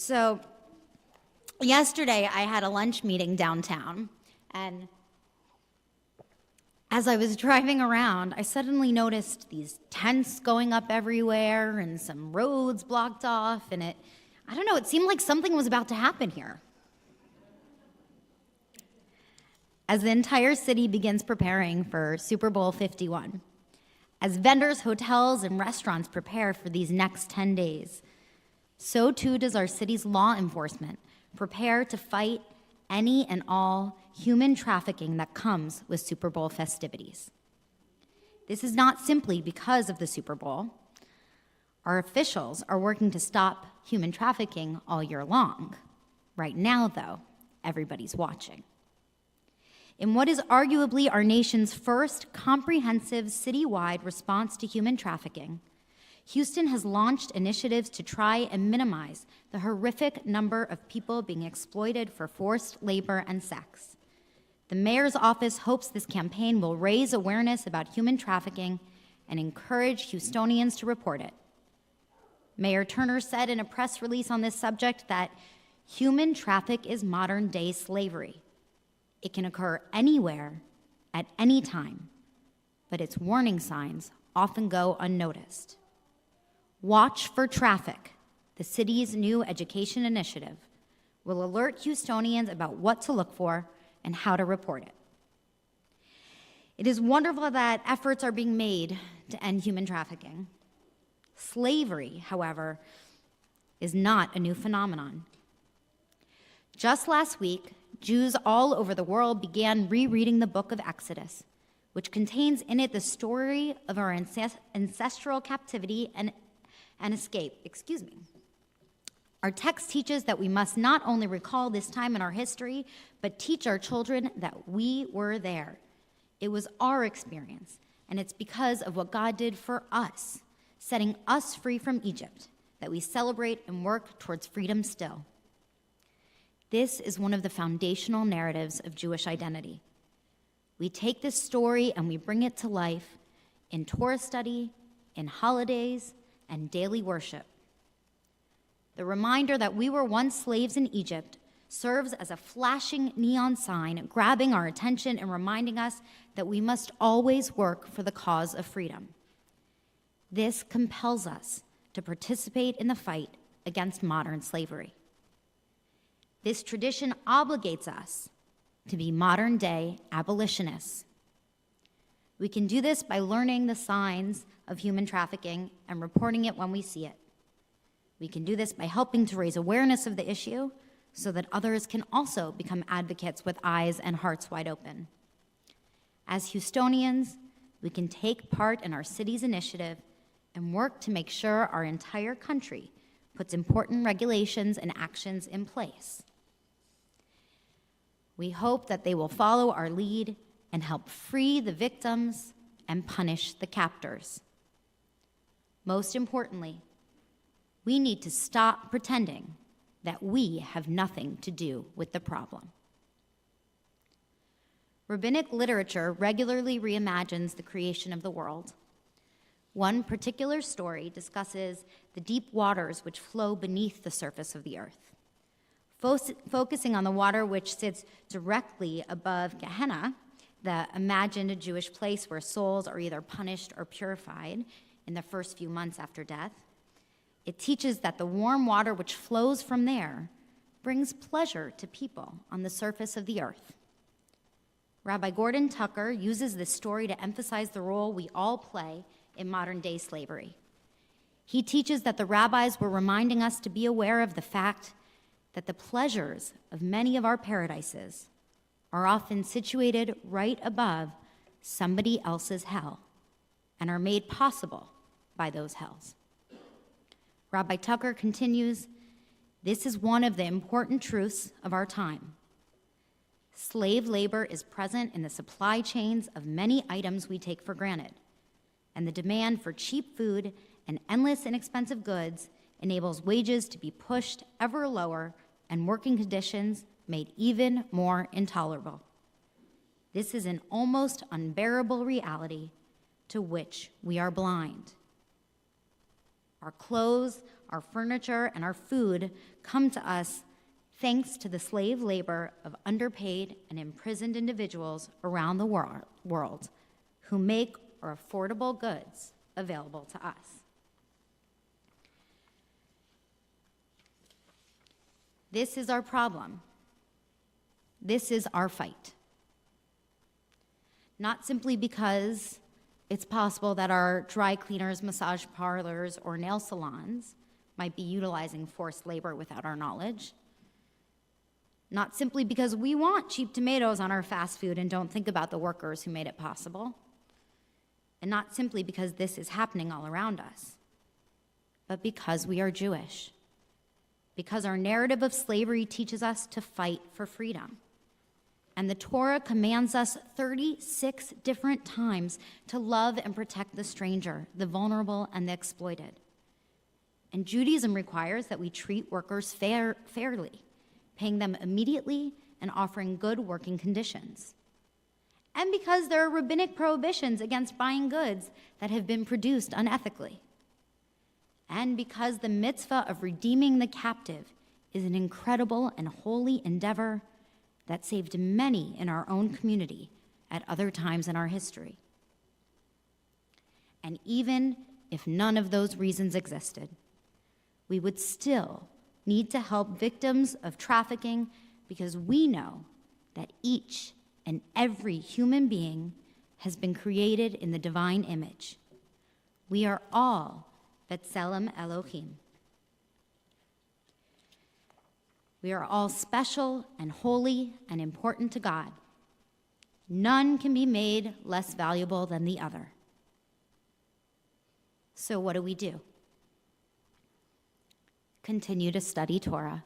So yesterday I had a lunch meeting downtown, and as I was driving around, I suddenly noticed these tents going up everywhere and some roads blocked off, and it seemed like something was about to happen here. As the entire city begins preparing for Super Bowl 51, as vendors, hotels, and restaurants prepare for these next 10 days, so too does our city's law enforcement prepare to fight any and all human trafficking that comes with Super Bowl festivities. This is not simply because of the Super Bowl. Our officials are working to stop human trafficking all year long. Right now, though, everybody's watching. In what is arguably our nation's first comprehensive citywide response to human trafficking, Houston has launched initiatives to try and minimize the horrific number of people being exploited for forced labor and sex. The mayor's office hopes this campaign will raise awareness about human trafficking and encourage Houstonians to report it. Mayor Turner said in a press release on this subject that human traffic is modern-day slavery. It can occur anywhere, at any time, but its warning signs often go unnoticed. Watch for Traffic, the city's new education initiative, will alert Houstonians about what to look for and how to report it. It is wonderful that efforts are being made to end human trafficking. Slavery, however, is not a new phenomenon. Just last week, Jews all over the world began rereading the book of Exodus, which contains in it the story of our ancestral captivity and escape. Our text teaches that we must not only recall this time in our history, but teach our children that we were there. It was our experience, and it's because of what God did for us, setting us free from Egypt, that we celebrate and work towards freedom still. This is one of the foundational narratives of Jewish identity. We take this story and we bring it to life in Torah study, in holidays, and daily worship. The reminder that we were once slaves in Egypt serves as a flashing neon sign, grabbing our attention and reminding us that we must always work for the cause of freedom. This compels us to participate in the fight against modern slavery. This tradition obligates us to be modern-day abolitionists. We can do this by learning the signs of human trafficking and reporting it when we see it. We can do this by helping to raise awareness of the issue so that others can also become advocates with eyes and hearts wide open. As Houstonians, we can take part in our city's initiative and work to make sure our entire country puts important regulations and actions in place. We hope that they will follow our lead and help free the victims and punish the captors. Most importantly, we need to stop pretending that we have nothing to do with the problem. Rabbinic literature regularly reimagines the creation of the world. One particular story discusses the deep waters which flow beneath the surface of the earth. Focusing on the water which sits directly above Gehenna, the imagined Jewish place where souls are either punished or purified in the first few months after death, it teaches that the warm water which flows from there brings pleasure to people on the surface of the earth. Rabbi Gordon Tucker uses this story to emphasize the role we all play in modern-day slavery. He teaches that the rabbis were reminding us to be aware of the fact that the pleasures of many of our paradises are often situated right above somebody else's hell and are made possible by those hells. Rabbi Tucker continues, this is one of the important truths of our time. Slave labor is present in the supply chains of many items we take for granted, and the demand for cheap food and endless inexpensive goods enables wages to be pushed ever lower and working conditions made even more intolerable. This is an almost unbearable reality to which we are blind. Our clothes our furniture, and our food come to us thanks to the slave labor of underpaid and imprisoned individuals around the world who make our affordable goods available to us. This is our problem. This is our fight. Not simply because it's possible that our dry cleaners, massage parlors, or nail salons might be utilizing forced labor without our knowledge. Not simply because we want cheap tomatoes on our fast food and don't think about the workers who made it possible. And not simply because this is happening all around us, but because we are Jewish. Because our narrative of slavery teaches us to fight for freedom. And the Torah commands us 36 different times to love and protect the stranger, the vulnerable, and the exploited. And Judaism requires that we treat workers fairly, paying them immediately and offering good working conditions. And because there are rabbinic prohibitions against buying goods that have been produced unethically. And because the mitzvah of redeeming the captive is an incredible and holy endeavor that saved many in our own community at other times in our history. And even if none of those reasons existed, we would still need to help victims of trafficking because we know that each and every human being has been created in the divine image. We are all B'Tselem Elohim. We are all special and holy and important to God. None can be made less valuable than the other. So what do? Continue to study Torah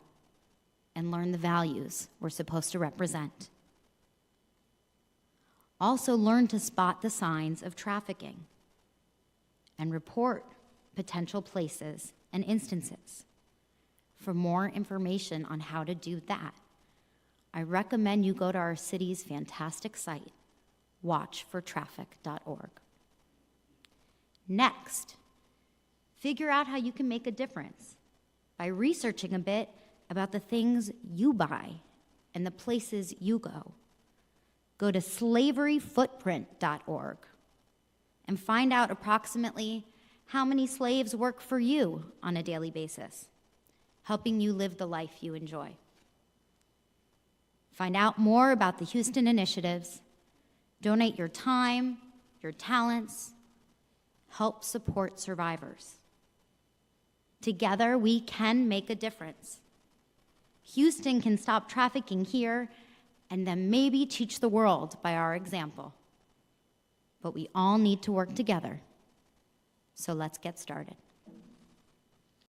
and learn the values we're supposed to represent. Also learn to spot the signs of trafficking and report potential places and instances. For more information on how to do that, I recommend you go to our city's fantastic site, watchfortraffic.org. Next, figure out how you can make a difference by researching a bit about the things you buy and the places you go. Go to slaveryfootprint.org and find out approximately how many slaves work for you on a daily basis, helping you live the life you enjoy. Find out more about the Houston initiatives, donate your time, your talents, help support survivors. Together, we can make a difference. Houston can stop trafficking here and then maybe teach the world by our example. But we all need to work together. So let's get started.